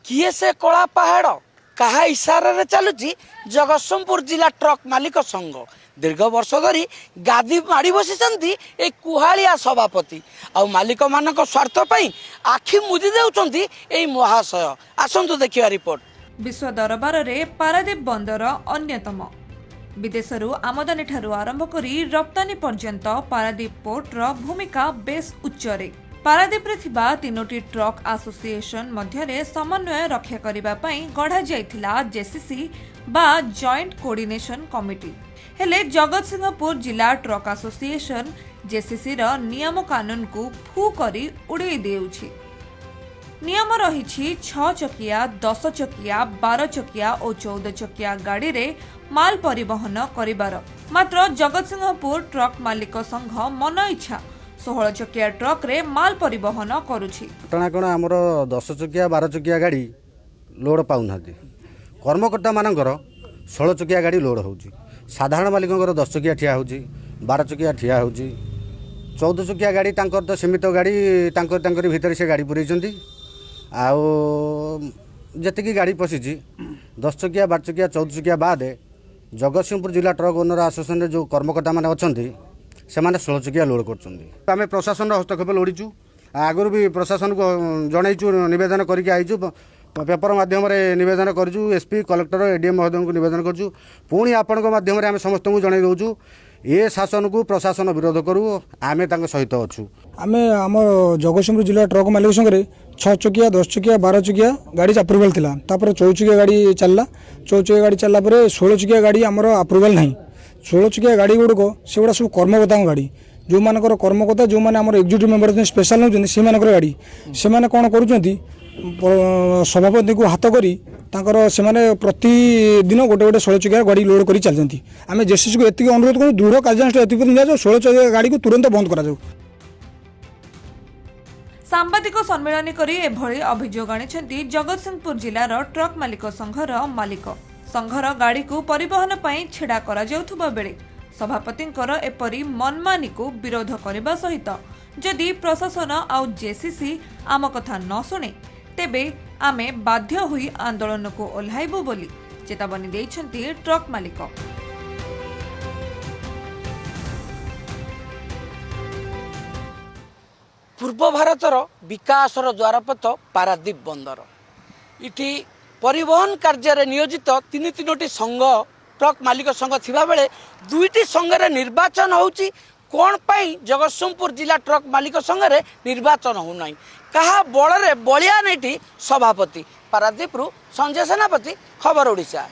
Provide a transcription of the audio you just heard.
किए से कला पहाड़ कहा इशारा चलुची जगतसिंहपुर जिला ट्रक मालिक संघ दीर्घ वर्ष धरी गादी माड़ी बसी कुहाड़िया सभापति आ मालिक मान स्वार्थ आखि मुदी देउचंती एई महाशय आसंतु देखिया रिपोर्ट। विश्व दरबार रे पारादीप बंदर अन्यतम विदेशरू आमदानी ठारू आरंभ करी रप्तानी पर्यंत पारादीप पोर्ट रो भूमिका बेस उच्चरे। पारादीप रे थिबा तीनोटी ट्रक एसोसिएशन मध्यरे समन्वय रक्षा करिबा पई गढ़ा जायथिला जेसीसी बा जॉइंट कोऑर्डिनेशन कमिटी। हेले जगतसिंहपुर जिला ट्रक एसोसिएशन जेसीसी रो नियम कानून को फू करी उड़े देउछि। नियम रही 6 चकिया 10 चकिया 12 चकिया और 14 चकिया गाड़ी रे माल परिवहन करिबार मात्र जगतसिंहपुर ट्रक मालिक संघ मन इच्छा 16 चकिया ट्रक रे माल परिवहन करुछि। घटना कौन आमर 10 चकिया 12 चकिया गाड़ी लोड पाऊना कर्मकर्ता मानकर 16 चकिया गाड़ी लोड होउछि। साधारण मालिकंकर 10 चकिया ठिया होउछि 12 चकिया ठिया होउछि 14 चकिया गाड़ी तांकर तो सीमित गाड़ी तांकर भीतर से गाड़ी पुरैछंती आउ जतिकी गाड़ी पशिची 10 चकिया 12 चकिया 14 चकिया बाद जगतसिंहपुर जिला ट्रक ओनर एसोसिएशन जो कर्मकर्ता मैंने अच्छा से 16 चकिया लोड कर प्रशासन हस्तक्षेप लोड़ीचु आगुरी भी प्रशासन को जनईचु नवेदन करके आईचु पेपर माध्यम नवेदन करूँ एसपी कलेक्टर एडीएम महोदय को नवेदन करूँ पुणी आपण माध्यम आम समस्त को जन दौचु ए शासन को प्रशासन विरोध करूँ आम सहित अच्छु। आम आम जगतसिंहपुर जिला ट्रक मालिक संगे 6 चकिया 10 चकिया 12 चकिया गाड़ी अप्रुवाल था 14 चकिया गाड़ी चलला 14 चकिया गाड़ी चलला 16 चकिया गाड़ी आमर अप्रुवाल ना 16 चकिया गाड़ी गुड़क से गुड़ा सब कर्मकर्ता गाड़ी जो मानकर कर्मकर्ता जो मैंने आम एक्जिक्यूटिव मेंबर स्पेशल नौ से गाड़ी से कौन कर सभापति को हाथ करी से प्रतिदिन गोटे गोटे 16 चकिया गाड़ी लोड कर चलती आम जेसीसी को एति अनुरोध करूँ दृढ़ कार्यानुष्ठान निया 16 चकिया गाड़ी को तुरंत बंद करा जाऊ। सांबादिक सम्मेलन करी एभली अभियोग आनिछंती जगतसिंहपुर जिलार ट्रक मालिक संघर मालिक संघर गाड़ी को परिवहन पई छेड़ा करा जाउथबा बेले सभापतिंकर एपरी मनमानी को विरोध करने सहित जदि प्रशासन आउ जेसीसी आम कथा न शुणे तेबे आमे बाध्य हुई आंदोलन को ओह्लाइबु बोली चेतावनी देइछंती ट्रक मालिक। पूर्व भारतर विकासर द्वारपथ पारादीप बंदर इटी परिवहन कार्य नियोजित तीनोटी संघ ट्रक मालिक संघ थिबा बेले दुईटी संघरे निर्वाचन होउची कौन पाई जगतसिंहपुर जिला ट्रक मालिक संघरे निर्वाचन होना कहा बल बलिया नहीं सभापति पारादीप संजय सेनापति खबर ओडिशा।